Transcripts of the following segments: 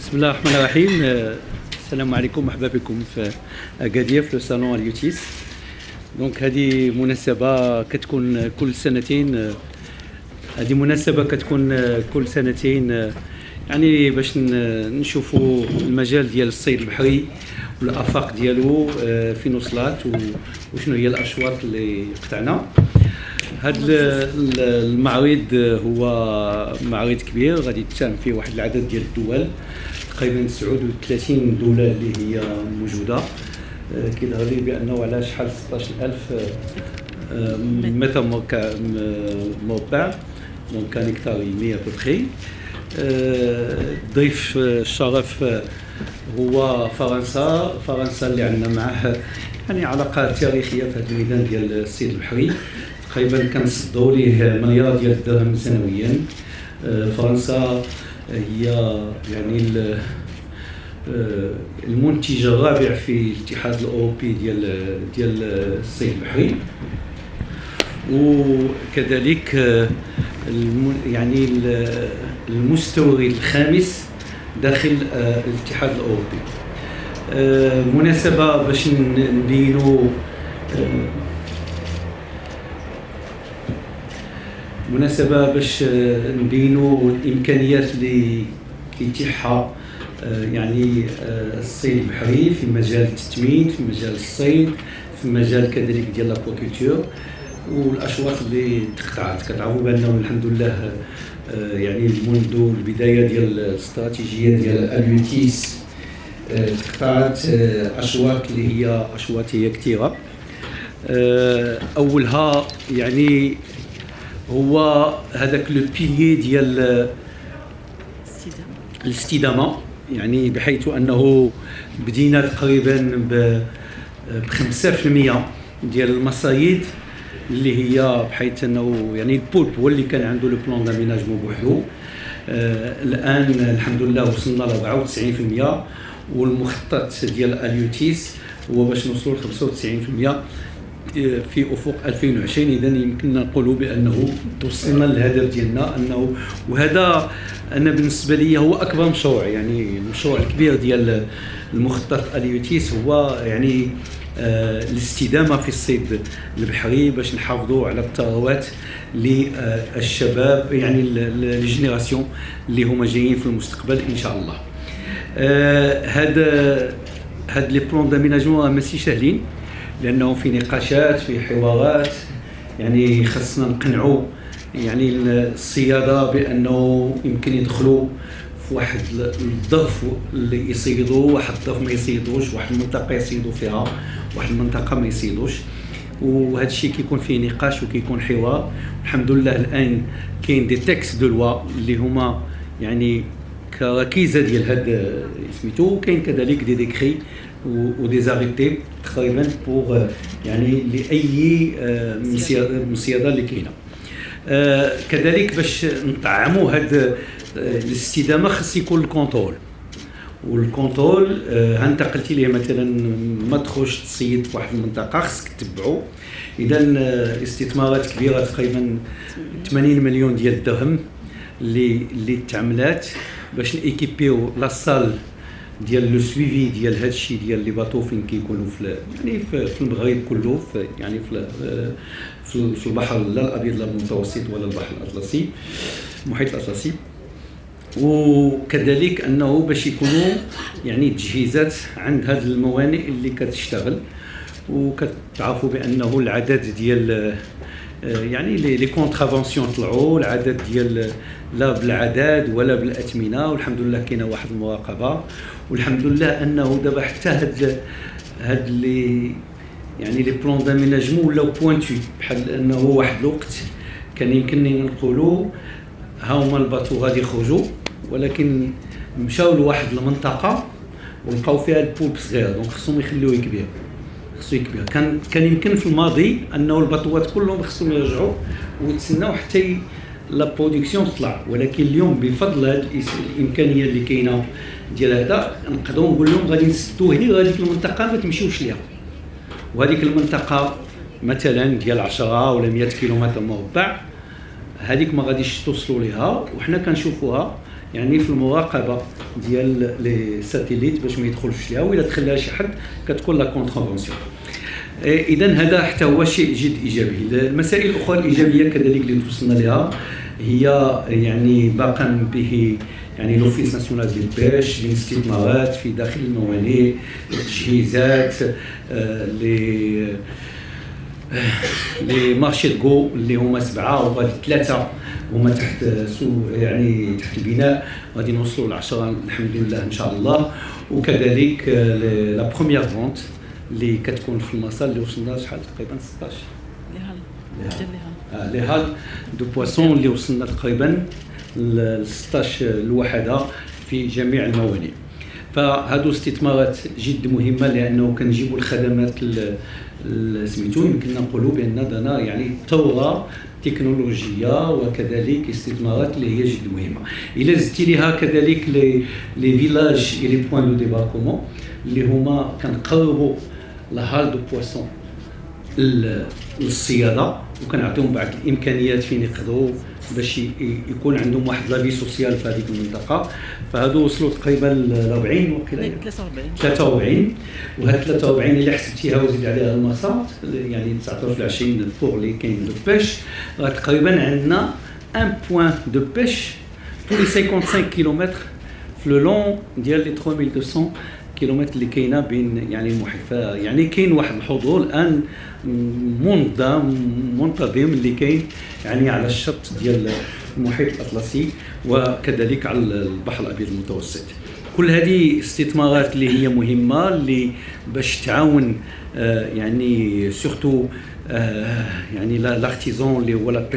بسم الله الرحمن الرحيم. السلام عليكم، مرحبا بكم في اكادير في صالون اليوتيس. دونك هذه مناسبه كتكون كل سنتين. هذه مناسبه كتكون كل سنتين، يعني باش نشوفوا المجال ديال الصيد البحري والافاق ديالو فين وصلت وشنو هي الاشواط اللي قطعنا. هذا المعرض هو معرض كبير غادي تساهم فيه واحد العدد ديال الدول، تقريبا 39 دوله اللي هي موجوده. كيظهر لي بانه على شحال 16000 متر مربع، دونك كان هكتاري 100 بوبخي. ضيف الشرف هو فرنسا اللي عندنا معه يعني علاقات تاريخيه في هذا الميدان ديال الصيد البحري. تقريبا كنصدوا ليه مليار ديال الدرهم سنويا. فرنسا هي يعني المنتج الرابع في الاتحاد الاوروبي ديال الصيد البحري، وكذلك يعني المستورد الخامس داخل الاتحاد الاوروبي. مناسبه باش نبينوا الامكانيات اللي كيتيحها يعني الصيد البحري في مجال التتمين، في مجال الصيد، في مجال كذلك ديال لابروكولتور والاشواط اللي تقطعت. كتعرفوا بانه الحمد لله يعني منذ البدايه ديال الاستراتيجيه ديال اليوتيس تقطعت اشواط اللي هي اشواط هي كثيره. اولها يعني هو هذاك لو بيلي ديال الاستدامه، يعني بحيث انه بدينا تقريبا ب 5% ديال المصايد اللي هي بحيث انه يعني البولب هو اللي كان عنده لو بلان داميناجمون بوحدو. الان الحمد لله وصلنا ل 94%، والمخطط ديال اليوتيس هو باش نوصلوا ل 95% في افق 2020. اذا يمكننا نقولوا بانه توصلنا للهدف ديالنا، انه وهذا انا بالنسبه لي هو اكبر مشروع، يعني المشروع الكبير ديال المخطط اليوتيس هو يعني الاستدامه في الصيد البحري باش نحافظوا على الثروات للشباب، يعني الجينيراسيون اللي هما جايين في المستقبل ان شاء الله. هاد لي بلون داميناجمون ماشي ساهلين، لانه في نقاشات، في حوارات، يعني خصنا نقنعوا يعني الصيادة بانه يمكن يدخلوا في واحد الظرف اللي يصيدوا، واحد الظرف ما يصيدوش، واحد المنطقه يصيدوا فيها، واحد المنطقه ما يصيدوش. وهذا الشيء كيكون فيه نقاش وكيكون حوار. الحمد لله الان كاين دي تكست دو لوا اللي هما يعني كركيزه ديال هذا سميتو، كاين كذلك دي ديكري ودي زاريتي تقريبا بوغ يعني لاي مصيده اللي كاينه. كذلك باش نطعموا هذا الاستدامه خص يكون الكونترول، والكونترول انتقلتي ليه مثلا ما تخرجش تصيد في واحد المنطقه خصك تتبعو. اذا استثمارات كبيره تقريبا 80 مليون ديال الدرهم اللي تعملات باش نيكيبيو لاصال ديال لو سويفي ديال هذا الشيء ديال لي باطو فين كيكونوا في يعني في المغرب كله، في يعني في البحر لا الابيض لا المتوسط ولا البحر الاطلسي، المحيط الاطلسي. وكذلك انه باش يكونوا يعني تجهيزات عند هذه الموانئ اللي كتشتغل. وكتعرفوا بانه العدد ديال يعني لي كونترافونسيون طلعوا، العدد ديال لا بالعدد ولا بالاثمنه، والحمد لله كاينه واحد المراقبه. والحمد لله انه دابا حتى هاد لي يعني لي بلون داميناجمون ولاو بوينتو، بحال انه واحد الوقت كان يمكنني نقولوا ها هما الباطو غادي يخرجوا، ولكن مشاو لواحد المنطقه ولقاو فيها البولب صغير، دونك خصهم يخليوه كبير، خصو يكبر. كان يمكن في الماضي انه الباطوات كلهم خصهم يرجعوا ويتسناو حتى لا برودكسيون تطلع، ولكن اليوم بفضل هذه الامكانيه اللي كاينه ديال هذا نقدروا نقول لهم غادي نسدوا غير هذيك المنطقه ما تمشيوش ليها، وهذيك المنطقه مثلا ديال 10 ولا 100 كيلومتر مربع هذيك ما غاديش توصلوا ليها. وحنا كنشوفوها يعني في المراقبه ديال لي ساتيليت باش ما يدخلش ليها، وإلا دخل لها شي حد كتكون لا كونترافونسيون. اذا هذا حتى هو شيء جد ايجابي. المسائل الاخرى الايجابيه كذلك اللي توصلنا لها هي يعني باقا به يعني لوفيس ناسيونال ديال البيش من استثمارات في داخل الموانئ، تجهيزات، لي مارشي دغو اللي هما 7 وغادي 3 هما تحت يعني تحت البناء، غادي نوصلوا ل 10 الحمد لله ان شاء الله. وكذلك لا بروميير فونت اللي كتكون في المسار اللي وصلنا شحال تقريبا 16 لي هال دو بواسون اللي وصلنا تقريبا ل 16 الوحده في جميع الموانئ. فهادو استثمارات جد مهمه لانه كنجيبوا الخدمات سميتو يمكن نقولوا بان دانا يعني ثوره تكنولوجيه وكذلك استثمارات اللي هي جد مهمه. الى زدتي ليها كذلك لي فيلاج اي لي بوين دو ديباركمون اللي هما كنقربوا لا هال دو بواسون للصياده وكنعطيهم بعض الامكانيات فين يقدروا باش يكون عندهم واحد لافي سوسيال في هذيك المنطقه. فهادو وصلوا تقريبا ل 40 وقيله 43 وهاد 43 اللي حسبتيها وزيد عليها المسار يعني 19 20 بور اللي كاين دو بيش، راه تقريبا عندنا ان بوين دو بيش طولي 55 كيلومتر في لو لون ديال لي 3200 كيلومتر اللي كاينه بين يعني المحيط. يعني كاين واحد الحضور الان منتظم اللي كاين يعني على الشط ديال المحيط الاطلسي وكذلك على البحر الابيض المتوسط. كل هذه استثمارات اللي هي مهمه اللي باش تعاون يعني سورتو يعني لارتيزون اللي هو لا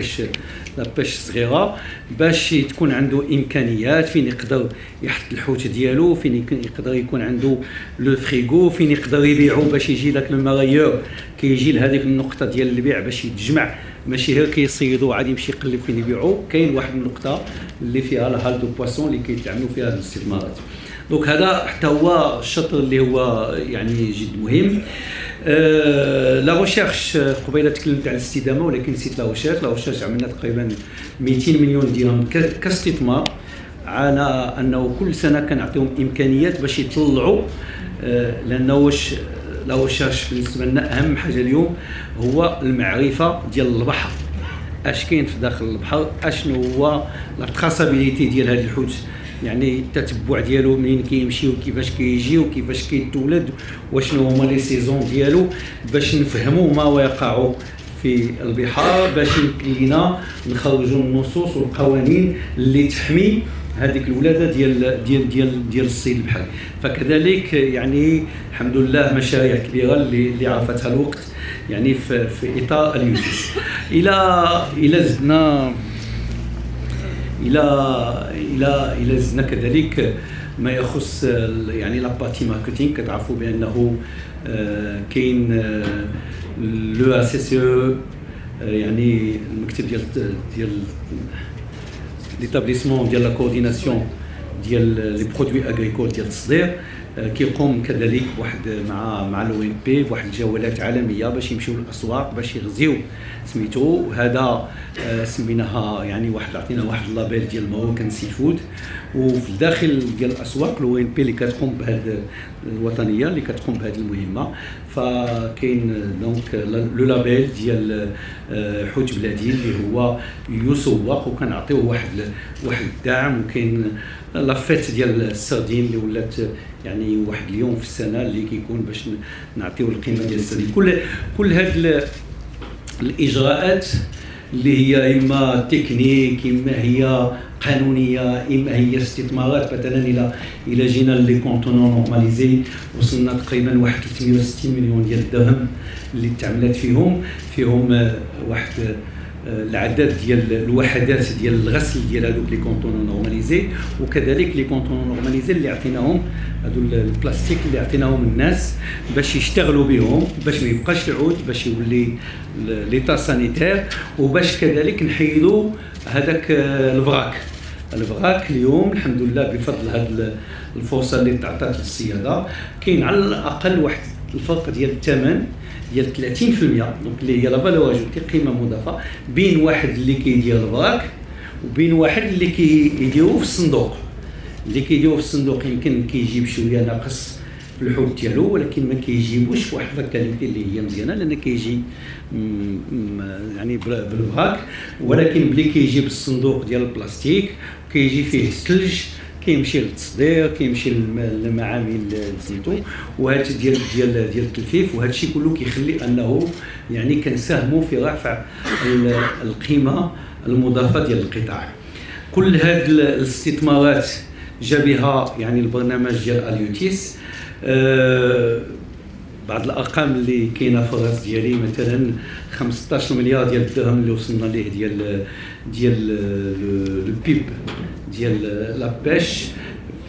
بيش صغيره باش تكون عنده امكانيات فين يقدر يحط الحوت ديالو، فين يقدر يكون عنده لو فريغو، فين يقدر يبيعو باش يجي داك المرايور كيجي لهذيك النقطه ديال البيع باش يتجمع، ماشي غير كيصيدوا عاد يمشي يقلب فين يبيعو. كاين واحد النقطه اللي فيها لا هال دو بواسون اللي كيتعاملوا فيها هذه الاستثمارات. دونك هذا حتى هو الشطر اللي هو يعني جد مهم. لا ريشيرش قبيله تكلمت على الاستدامه ولكن نسيت لا ريشيرش عملنا تقريبا 200 مليون درهم كاستثمار على انه كل سنه كنعطيهم امكانيات باش يطلعوا، لانه واش لا ريشيرش بالنسبه لنا اهم حاجه اليوم هو المعرفه ديال البحر، اش كاين في داخل البحر، اشنو هو لا تراسابيليتي ديال هذا الحوت، يعني التتبع ديالو منين كيمشي وكيفاش كيجي وكيفاش كيتولد وشنو هما لي سيزون ديالو، باش نفهموا ما ويقع في البحار، باش يمكن لنا نخرجوا النصوص والقوانين اللي تحمي هذيك الولاده ديال الصيد البحري. فكذلك يعني الحمد لله مشاريع كبيره اللي عرفتها الوقت يعني في اطار اليوتيس. الى زدنا الى زدنا كذلك ما يخص يعني لابارتي ماركتينغ. كتعرفوا بانه كاين لو اس اس او يعني المكتب ديال ليتابليسمون ديال لا كورديناسيون ديال لي برودوي اغريكول ديال التصدير، كيقوم كذلك واحد مع لو ان بي بواحد الجولات عالميه باش يمشيو للاسواق باش يغزيو سميتو. هذا سميناها يعني عطينا واحد اللابيل ديال ماروكان سي فود، وفي الداخل ديال الاسواق لو ان بي اللي كتقوم بهذه الوطنيه اللي كتقوم بهذه المهمه. فكاين دونك لو لابيل ديال حوت بلادي اللي هو يسوق وكنعطيوه واحد الدعم. وكاين لافيت ديال السردين اللي ولات يعني واحد اليوم في السنه اللي كيكون باش نعطيو القيمه ديال السردين. كل هاد الاجراءات اللي هي اما تكنيك اما هي قانونيه اما هي استثمارات. مثلا الى جينا لي كونتونون نورماليزي وصلنا تقريبا واحد 360 مليون ديال الدرهم اللي تعملات فيهم واحد العدد ديال الوحدات ديال الغسل ديال هذوك لي كونتونون نورماليزي، وكذلك لي كونتونون نورماليزي اللي عطيناهم هذو البلاستيك اللي عطيناهم الناس باش يشتغلوا بهم باش ما يبقاش العود، باش يولي ليطا سانيتير، وباش كذلك نحيدوا هذاك الفراك. اليوم الحمد لله بفضل هذه الفرصه اللي تعطات للصياده كاين على الاقل واحد الفرق ديال الثمن ديال 30% دونك اللي هي لا فالور اجوتي قيمه مضافه بين واحد اللي كيدير الفراك وبين واحد اللي كيديروه في الصندوق. اللي كيديروه في الصندوق يمكن كيجيب شويه ناقص في الحوت ديالو، ولكن ما كيجيبوش واحد الكاليتي اللي هي مزيانه، لان كيجي يعني بالبراك، ولكن بلي كيجي بالصندوق ديال البلاستيك كيجي فيه الثلج، كيمشي للتصدير، كيمشي للمعامل سميتو، وهذا ديال التلفيف، وهذا الشيء كله كيخلي انه يعني كنساهموا في رفع القيمه المضافه ديال القطاع. كل هذه الاستثمارات جا بها يعني البرنامج ديال اليوتيس. بعض الارقام اللي كاينه في الراس ديالي، مثلا 15 مليار ديال الدرهم اللي وصلنا ليه ديال لو بيب ديال لابيش،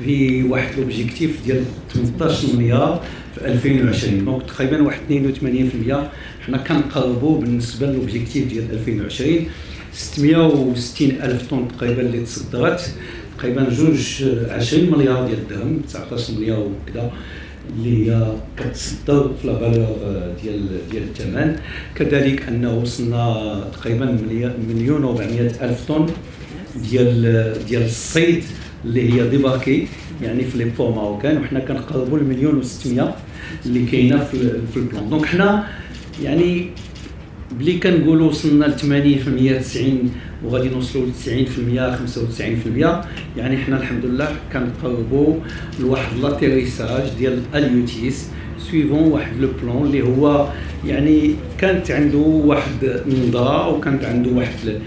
في واحد لوبجيكتيف ديال 18 مليار في 2020. دونك تقريبا واحد 82% حنا كنقربوا بالنسبه للوبجيكتيف ديال 2020. 660 الف طن تقريبا اللي تصدرت، تقريبا 20 مليار ديال الدرهم، 19 مليار وكذا اللي هي كتصدر في لا فالور ديال الثمن. كذلك انه وصلنا تقريبا مليون و400 الف طن ديال الصيد اللي هي ديباركي يعني في لي بور ماروكان، وحنا كنقربوا المليون و600 اللي كاينه في البلان. دونك حنا يعني بلي كنقولوا وصلنا ل 80% 90 وغادي نوصلوا ل 90% 95%، يعني حنا الحمد لله كنقربوا لواحد لاتيريساج ديال اليوتيس سويفون واحد لو بلان اللي هو يعني كانت عنده واحد النظره وكانت عنده واحد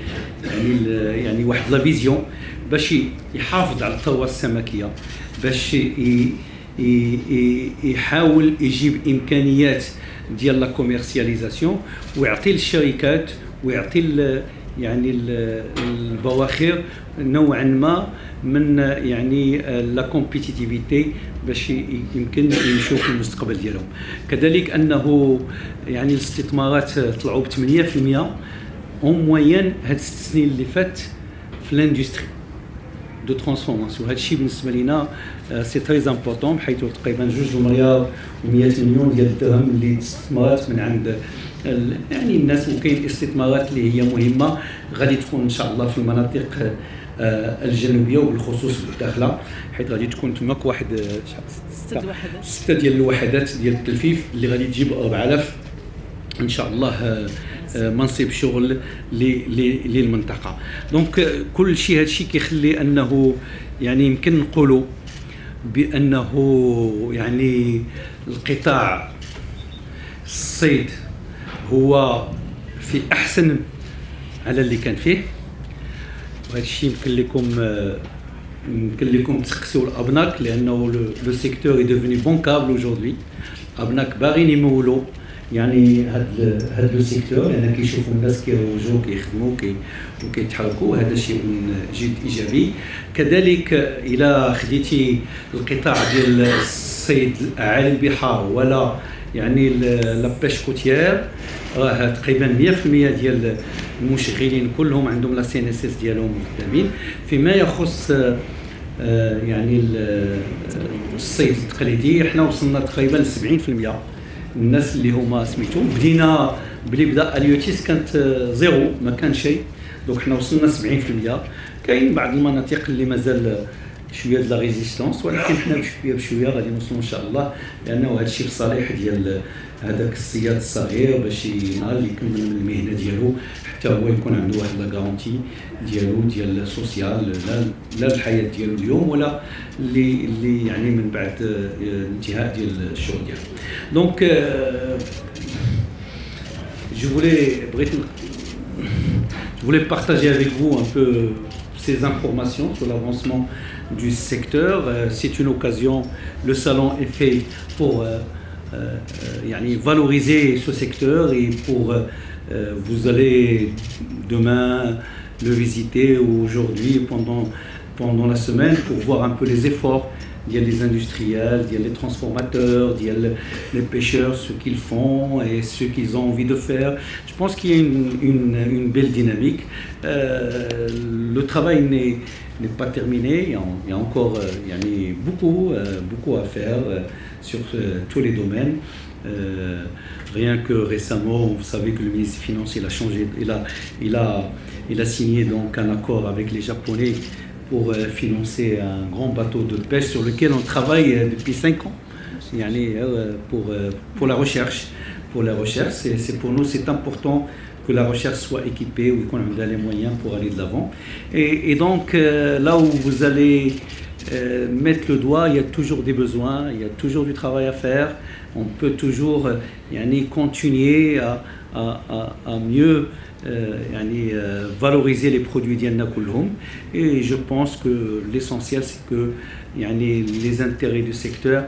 يعني واحد لا فيزيون باش يحافظ على الثروه السمكيه، باش يحاول يجيب امكانيات ديال لا كوميرسياليزاسيون، ويعطي للشركات ويعطي يعني البواخر نوعا ما من يعني لا كومبيتيتيفيتي باش يمكن يمشوا في المستقبل ديالهم. كذلك انه يعني الاستثمارات طلعوا ب 8% اون موين هاد 6 سنين اللي فات في الاندستري دو ترانسفورماسيون. هذا الشيء بالنسبه لنا سي تري امبورطون، حيث تقريبا 2 مليار و100 مليون ديال الدرهم اللي استثمارات من عند يعني الناس، وكاين استثمارات اللي هي مهمه غادي تكون ان شاء الله في المناطق الجنوبيه وبالخصوص بالداخله، حيث غادي تكون تماك واحد 6 ديال الوحدات ديال التلفيف اللي غادي تجيب 4000 ان شاء الله منصب شغل للمنطقه. دونك كل شيء هذا الشيء كيخلي انه يعني يمكن نقولوا بانه يعني القطاع الصيد هو في احسن على اللي كان فيه، وهذا الشيء يمكن لكم تسقسوا الابناك، لانه لو سيكتور اي ديفوني بونكابل اودجوردي. ابناك باغيين يمولوا يعني هاد لو سيكتور، لان كيشوفوا الناس كيروجوا كيخدموا وكيتحركوا، هذا شيء جد ايجابي. كذلك الى خديتي القطاع ديال الصيد اعالي البحار ولا يعني لا بيش كوتيير، راه تقريبا 100% ديال المشغلين كلهم عندهم لا سي ان اس اس ديالهم خدامين. فيما يخص يعني الصيد التقليدي حنا وصلنا تقريبا ل 70% الناس اللي هما سميتو. بدينا بلي بدا اليوتيس كانت زيرو، ما كان شيء، دونك حنا وصلنا 70%. كاين بعض المناطق اللي مازال شويه د لا ريزيستانس، ولكن حنا بشويه غادي نوصلوا ان شاء الله، لانه هذا الشيء في صالح ديال هذاك الصياد الصغير باش نهار اللي يكمل من المهنه ديالو حتى هو يكون عنده واحد لا غارونتي ديالو ديال سوسيال، لا الحياه ديالو اليوم ولا اللي يعني من بعد انتهاء ديال الشغل ديالو. دونك je voulais partager avec vous un peu ces informations sur l'avancement du secteur. C'est une occasion, le salon est fait pour valoriser ce secteur et pour vous allez demain le visiter ou aujourd'hui pendant la semaine pour voir un peu les efforts ديال les industriels, ديال les transformateurs, ديال les pêcheurs, ce qu'ils font et ce qu'ils ont envie de faire. Je pense qu'il y a une belle dynamique. Le travail n'est pas terminé, il y a encore beaucoup à faire sur tous les domaines. Rien que récemment, vous savez que le ministre des Finances il a changé, il a signé donc un accord avec les Japonais pour financer un grand bateau de pêche sur lequel on travaille depuis 5 ans. Pour la recherche. C'est pour nous, c'est important que la recherche soit équipée ou qu'on ait les moyens pour aller de l'avant. Et donc, là où vous allez mettre le doigt, il y a toujours des besoins, il y a toujours du travail à faire. On peut toujours continuer à mieux valoriser les produits d'Yanna Kulhum. Et je pense que l'essentiel, c'est que les intérêts du secteur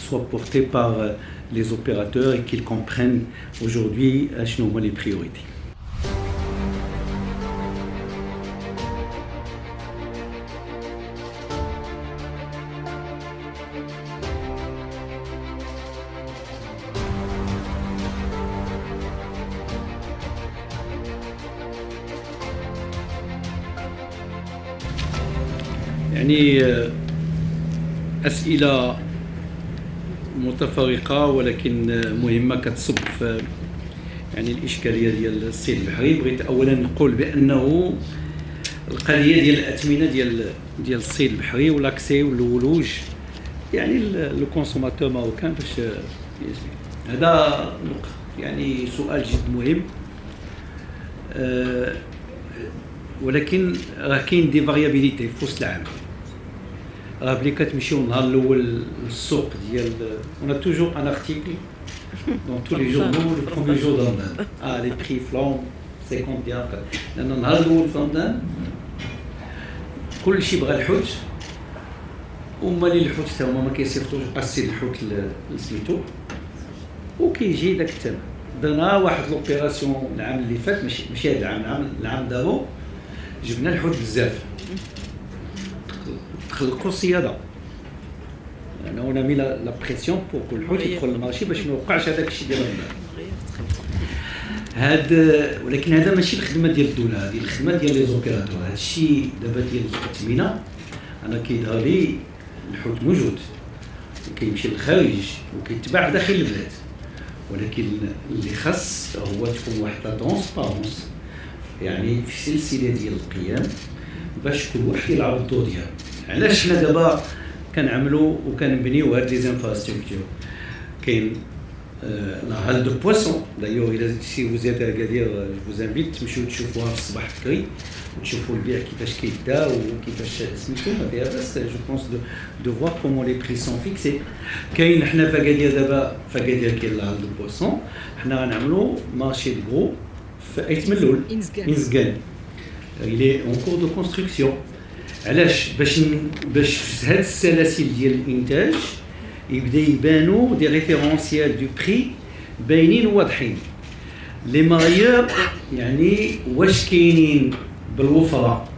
soient portés par les opérateurs et qu'ils comprennent aujourd'hui les priorités. أسئلة متفرقة ولكن مهمة كتصب في الإشكالية ديال الصيد البحري. بغيت أولا نقول بأنه القضية ديال الأثمنة ديال الصيد البحري والأكسي والولوج لو كونسوماتور ماروكان باش هذا سؤال جد مهم. ولكن راه كاين دي فاريابيليتي في وسط العام. راه بلي كتمشيو النهار الاول للسوق ديال on a toujours un article dans tous les journaux le premier jour de Ramadan. Les prix flambent, c'est combien لأن النهار الاول في رمضان كلشي بغى الحوت ومالي الحوت حتى هما ما كيصيفطوش قاصين الحوت لسميتو وكيجي داك الثمن. درنا واحد لوبيراسيون العام اللي فات ماشي هذا العام دابا جبنا الحوت بزاف تخلقوا الصياده لأنه هنا مي لا بريسيون بور كل الحوت يدخل للمارشي باش ما يوقعش هذاك الشيء ديال ولكن هذا ماشي الخدمه ديال الدوله، هذه الخدمه ديال لي زوبيراتور. هذا الشيء دابا ديال التثمينه انا كيظهر لي الحوت موجود وكيمشي للخارج وكيتباع داخل البلاد، ولكن اللي خاص هو تكون واحد لا ترونسبارونس في سلسله ديال القيم باش كل واحد يلعب الدور ديالو. علاش حنا دابا كنعملوا وكنبنيو هاد لي زانفراستركتور؟ كاين لا هال دو بواسون دايوغ الا سي فوزيت اكادير جو انفيت تمشيو تشوفوها في الصباح بكري وتشوفوا البيع كيفاش كيبدا وكيفاش سميتو ما فيها باس. جو بونس دو فوار كومون لي بري سون فيكسي. كاين حنا في اكادير دابا في اكادير كاين لا هال دو بواسون حنا غنعملوا مارشي دو غرو في ايت ملول انزكان il est en cours de construction. علاش؟ باش هاد السلاسل ديال الانتاج يبدا يبانوا دي ريفيرونسيال دو بري باينين واضحين. لي ماريور واش كاينين بالوفره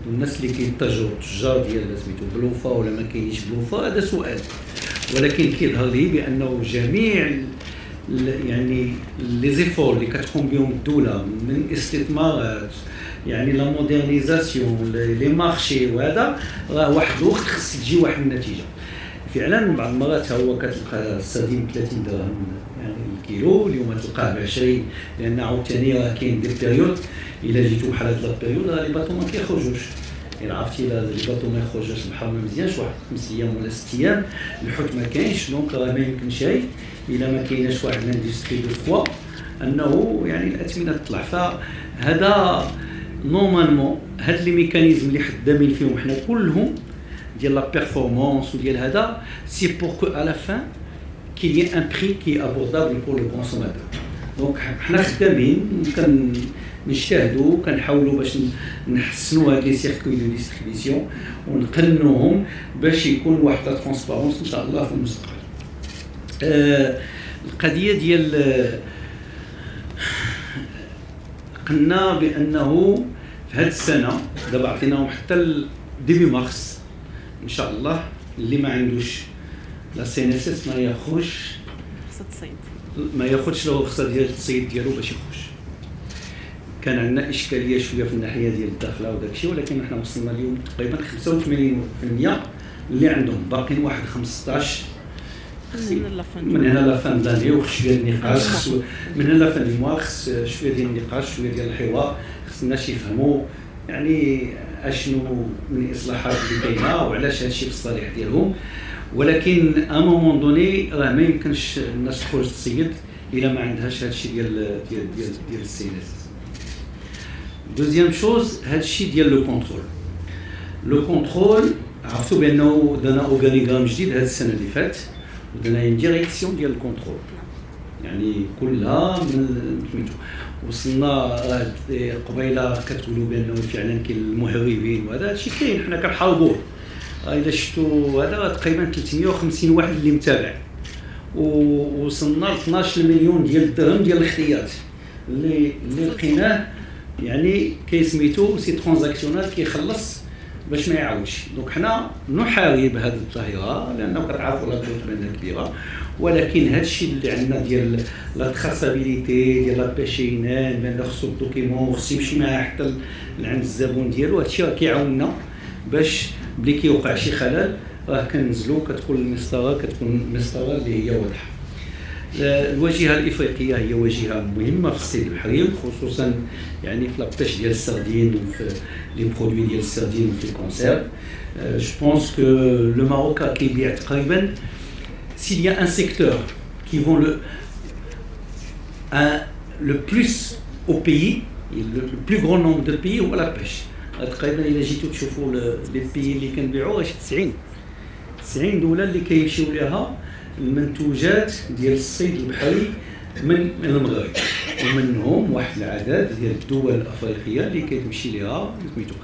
الناس اللي كينتجوا التجار ديال سميتو بالوفره ولا ما كاينينش بالوفره، هذا سؤال. ولكن كيظهر لي بانه جميع لي زيفور اللي كتقوم بهم الدوله من استثمارات لا مودرنيزاسيون لي مارشي وهذا راه واحد الوقت خص تجي واحد النتيجه. فعلا بعض المرات هو كتلقى السردين 30 درهم الكيلو، اليوم تلقاه ب 20، لان عاوتاني راه كاين دي بيريود الا جيتو بحال هاد البيريود راه لي باطو ما كيخرجوش. عرفتي الا لي باطو ما يخرجوش البحر ما مزيانش واحد 5 ايام ولا 6 ايام الحوت ما كاينش، دونك راه ما يمكنش الا ما كايناش واحد لاندستري دو فوا انه الاثمنه تطلع. فهذا نورمالمون هاد لي ميكانيزم اللي خدامين فيهم حنا كلهم ديال لا بيرفورمانس وديال هذا سي بور كو à la fin qu'il y ait un prix qui est abordable pour le consommateur. دونك حنا خدامين كنجتهدوا كنحاولوا باش نحسنوا هاد لي سيركوي دو ديستريبيسيون ونقنوهم باش يكون واحد لا ترونسبارونس ان شاء الله في المستقبل. القضيه ديال قلنا بانه في هذه السنه دابا عطيناهم حتى ديبي مارس ان شاء الله اللي ما عندوش لا سي ان اس اس ما ياخذش رخصة الصيد، ما ياخذش له رخصه ديال التصيد ديالو باش يخرج. كان عندنا اشكاليه شويه في الناحيه ديال الداخله وداك الشيء، ولكن احنا وصلنا اليوم تقريبا 85% اللي عندهم، باقيين واحد 15 من هنا لافان داني وخص شويه النقاش، من هنا لافان دي موا خص شويه ديال النقاش، شويه ديال الحوار، خص الناس يفهموا يعني اشنو من الاصلاحات اللي كاينه وعلاش هادشي في الصالح ديالهم. ولكن ا مومون دوني راه ما يمكنش الناس تخرج تصيد الا ما عندهاش هادشي ديال السي ان اس. دوزيام شوز هادشي ديال لو كونترول. لو كونترول عرفتوا بانه درنا اورغانيغرام جديد هاد السنه اللي فات، ودرنا اون ديريكسيون ديال الكونترول، يعني كلها من سميتو وصلنا قبيله كتقولوا بانه فعلا كاين المهربين وهذا هادشي كاين، حنا كنحاربوه. اذا شفتوا هذا تقريبا 350 واحد اللي متابع، ووصلنا ل 12 مليون ديال الدرهم ديال الاحتياط اللي لقيناه، يعني كيسميتو سي ترانزاكسيونال كيخلص باش ما يعاودش. دونك حنا نحارب هذه الظاهره لانه كتعرفوا لا بلوت كبيره، ولكن هذا الشيء اللي عندنا ديال لا تراسابيليتي ديال لا بيشينان بان خصو الدوكيمون خصو يمشي معاه حتى لعند الزبون ديالو، هذا الشيء كيعاوننا باش بلي كيوقع شي خلل راه كننزلوا كتكون المسطره اللي هي واضحه. الواجهه الافريقيه هي واجهه مهمه في الصيد البحري، خصوصا يعني في لابيش ديال السردين وفي لي برودوي ديال السردين وفي الكونسيرف. جو بونس كو لو ماروك كيبيع تقريبا s'il y a un secteur qui vend le plus au pays, le plus grand nombre de pays هو la pêche. تقريبا الا جيتو تشوفوا لي بيي اللي كنبيعوا واش 90 دوله اللي كيمشيو لها المنتوجات ديال الصيد البحري من المغرب، ومنهم واحد العدد ديال الدول الافريقيه اللي كتمشي لها سميتو.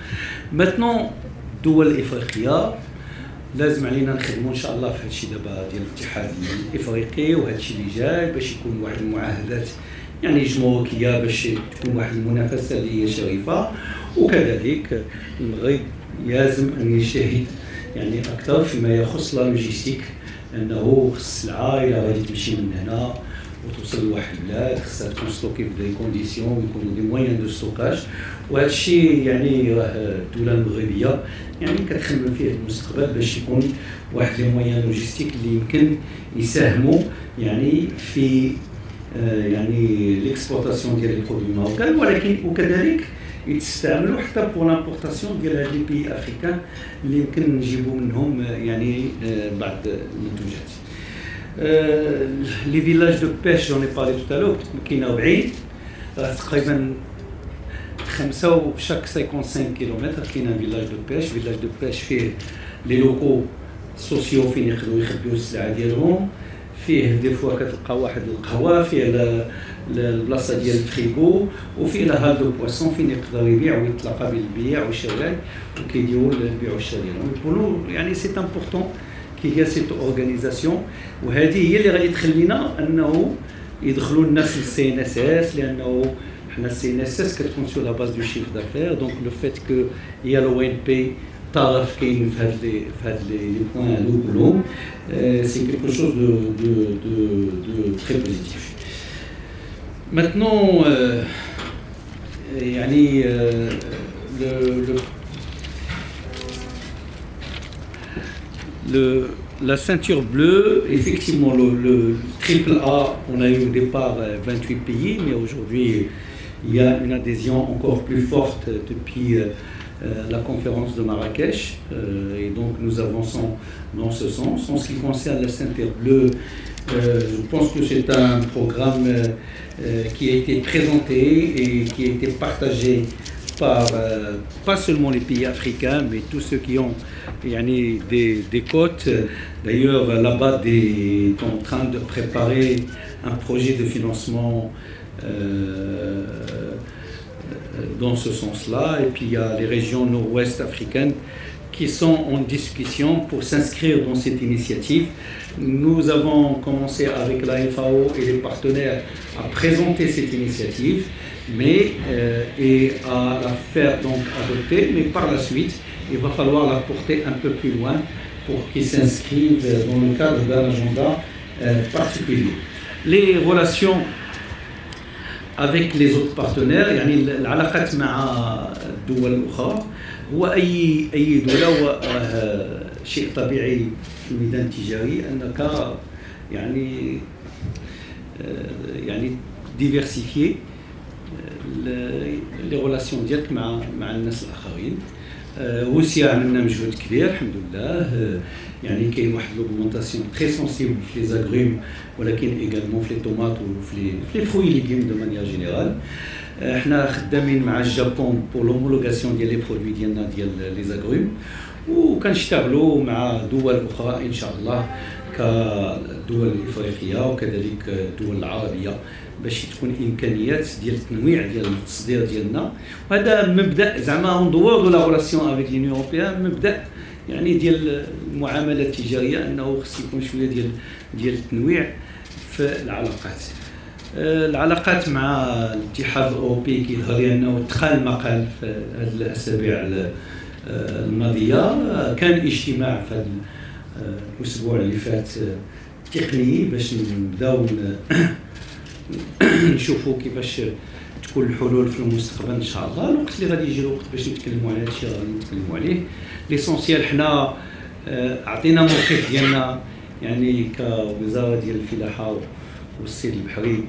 ماتنون الدول الافريقيه لازم علينا نخدموا ان شاء الله في هادشي دابا ديال الاتحاد الافريقي وهادشي اللي جاي باش يكون واحد المعاهدات يعني جمركيه باش تكون واحد المنافسه اللي هي شريفه. وكذلك المغرب لازم ان يجتهد يعني اكثر فيما يخص لا لوجيستيك، انه خص السلعه الى غادي تمشي من هنا وتوصل لواحد البلاد خصها تكون ستوكي في دي كونديسيون ويكونوا دي موان دو ستوكاج. وهذا الشيء يعني راه الدوله المغربيه يعني كتخدم فيه المستقبل باش يكون واحد لي موان لوجيستيك اللي يمكن يساهموا يعني في يعني ليكسبورتاسيون ديال لي برودوي ماروكان، ولكن وكذلك يستعملوا حتى بور لامبورطاسيون ديال هاد لي بيي افريكان اللي يمكن نجيبوا منهم يعني بعض المنتوجات. لي فيلاج دو بيش جون اي بارلي تو تالور كاين 40 تقريبا 5 شاك 55 كيلومتر كاين فيلاج دو بيش فيه لي لوكو سوسيو فين يقدروا يخبيو السلعه ديالهم، فيه دي فوا كتلقى واحد القهوه، فيه البلاصه ديال الفريغو، وفيه لا هال دو بواسون فين يقدر يبيع ويتلاقى بالبيع والشراء وكيديروا البيع والشراء ديالهم. يقولوا يعني سي امبورطون كي هي سيت اورغانيزاسيون، وهذه هي اللي غادي تخلينا انه يدخلوا الناس للسي ان اس اس، لانه حنا السي ان اس اس كتكون سور لا باز دو شيف دافير. دونك لو فيت كو هي لو ان بي طرف كاين في هاد لي بوين هادو كلهم سي كيلكو شوز دو تري بوزيتيف. Maintenant, la ceinture bleue, effectivement, le triple A, on a eu au départ 28 pays, mais aujourd'hui, il y a une adhésion encore plus forte depuis la conférence de Marrakech, et donc nous avançons dans ce sens. En ce qui concerne la ceinture bleue, je pense que c'est un programme qui a été présenté et qui a été partagé par pas seulement les pays africains, mais tous ceux qui ont des côtes. D'ailleurs, là-bas, est en train de préparer un projet de financement dans ce sens-là. Et puis, il y a les régions nord-ouest africaines qui sont en discussion pour s'inscrire dans cette initiative. Nous avons commencé avec la FAO et les partenaires à présenter cette initiative, et à la faire donc adopter, mais par la suite, il va falloir la porter un peu plus loin pour qu'ils s'inscrivent dans le cadre d'un agenda particulier. Les relations avec les autres partenaires يعني العلاقات مع الدول الأخرى هو أي دولة شيء طبيعي في الميدان التجاري أنك يعني ديفيرسيفيي لي ريلاسيون ديالك مع الناس الآخرين. روسيا عملنا مجهود كبير الحمد لله، يعني كاين واحد لوغمونطاسيون تري سونسيبل في لي زاغروم ولكن ايغالمون في لي طوماط وفي لي فروي ليغيوم دو مانيير جينيرال. حنا خدامين مع الجابون بور لومولوغاسيون ديال لي برودوي ديالنا ديال لي زاغروم، وكنشتغلوا مع دول اخرى ان شاء الله كدول الافريقيه وكذلك الدول العربيه باش تكون امكانيات ديال التنويع ديال التصدير ديالنا. وهذا مبدا زعما اون دور دو لا ريلاسيون افيك لونيون اوروبيان، مبدا يعني ديال المعامله التجاريه انه خص يكون شويه ديال التنويع في العلاقات. العلاقات مع الاتحاد الاوروبي كيظهر لي انه دخل مقال في هذه الاسابيع الماضيه. كان اجتماع في الاسبوع اللي فات تقني باش نبداو نشوفوا كيفاش تكون الحلول في المستقبل ان شاء الله. الوقت اللي غادي يجي الوقت باش نتكلموا على هادشي غادي نتكلموا عليه. ليسونسيال حنا عطينا موقف ديالنا يعني كوزاره ديال الفلاحه والصيد البحري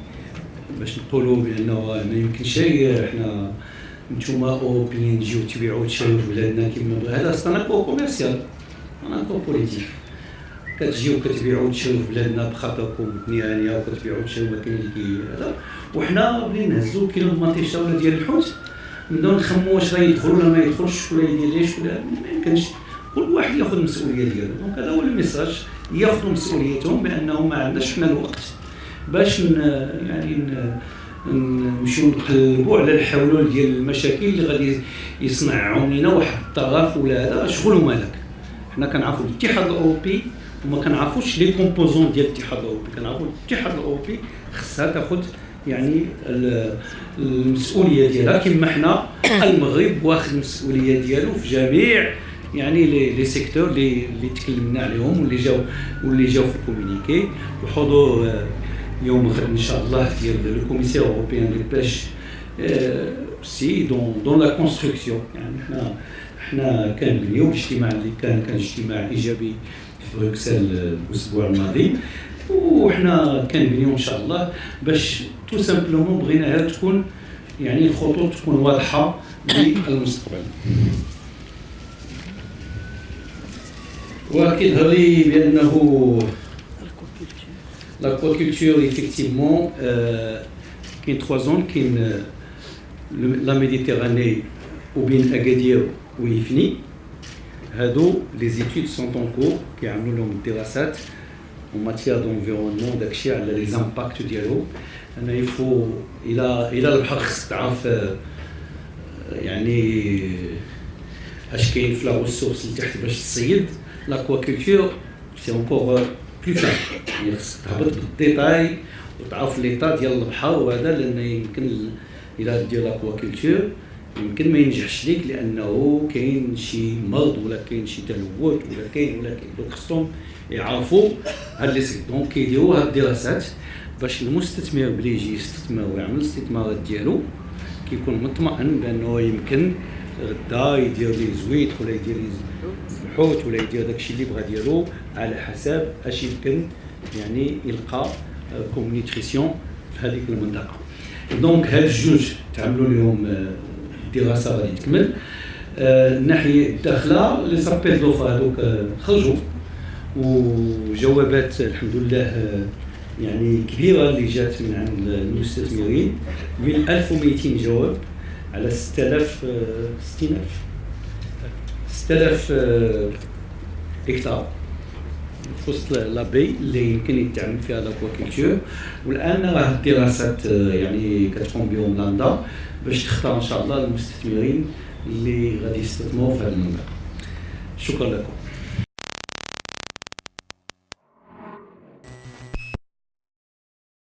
باش نقولوا بانه ما يمكنش حنا نتوما اوروبيين تجيو تبيعوا وتشريو في بلادنا كيما هذا اصلا كو كوميرسيال انا كو بوليتيك. كتجيو كتبيعوا وتشريو في بلادنا بخاطركم نيرانيه وكتبيعوا وتشريو ما كاين اللي هذا، وحنا بغينا نهزوا كيلو مطيشه ولا ديال الحوت نبداو نخمموا واش غيدخل ولا ما يدخلش ولا يدير ليش ولا ما يمكنش. كل واحد ياخذ المسؤوليه ديالو. دونك هذا هو الميساج، ياخذوا مسؤوليتهم بانه ما عندناش حنا الوقت باش يعني نمشيو نقلبوا على الحلول ديال المشاكل اللي غادي يصنعهم لنا واحد الطرف ولا هذا. شغلوا مالك، حنا كنعرفوا الاتحاد الاوروبي وما كنعرفوش لي كومبوزون ديال الاتحاد الاوروبي، كنعرفوا الاتحاد الاوروبي خصها تاخذ يعني المسؤوليه ديالها كما حنا المغرب واخد المسؤوليه ديالو في جميع يعني لي سيكتور اللي تكلمنا عليهم واللي جاو في الكومونيكي. وحضور يوم غد ان شاء الله ديال لو كوميسير اوروبيان دو بيش سي دون لا كونستركسيون. يعني حنا كنبنيو الاجتماع اللي كان اجتماع ايجابي في بروكسل الاسبوع الماضي، وحنا كنبنيو ان شاء الله باش تو سامبلومون بغيناها تكون يعني الخطوط تكون واضحه للمستقبل. وكيظهر لي بانه l'aquaculture effectivement كاين 3 زون، كاين لا ميديتيراني وبين اكادير ويفني. هادو لي زيتود سون اون كور كيعملوا لهم الدراسات en matière d'environnement داكشي على لي زامباكت ديالو. انا يفو الى البحر خصك تعرف يعني اش كاين في لا ريسورس اللي تحت باش تصيد. لاكواكولتور سي اونكور بلو سامبل، يعني خصك تهبط بالديتاي وتعرف ليطا ديال البحر وهذا، لان يمكن الى دير لاكواكولتور يمكن ما ينجحش ليك لانه كاين شي مرض ولا كاين شي تلوث ولا كاين دونك خصهم يعرفوا هاد لي سيت. دونك كيديروا هاد الدراسات باش المستثمر بلي يجي يستثمر ويعمل الاستثمارات ديالو كيكون مطمئن بانه يمكن غدا يدير لي زويت ولا يدير لي الحوت ولا يدير داكشي اللي بغا ديالو على حساب اش يمكن يعني يلقى كوم نيوتريسيون في هذيك المنطقه. دونك هاد الجوج تعملوا لهم الدراسه غادي تكمل. الناحيه الداخله لي سابيل دوفا هذوك خرجوا وجوابات الحمد لله يعني كبيره اللي جات من عند المستثمرين، من 1200 جواب على 6000 هكتار في وسط لابي اللي يمكن يتعمل فيها لاكواكولتور. والان راه الدراسات يعني كتقوم بهم لاندا باش تختار ان شاء الله المستثمرين اللي غادي يستثمروا في هذه المنطقه. شكرا لكم.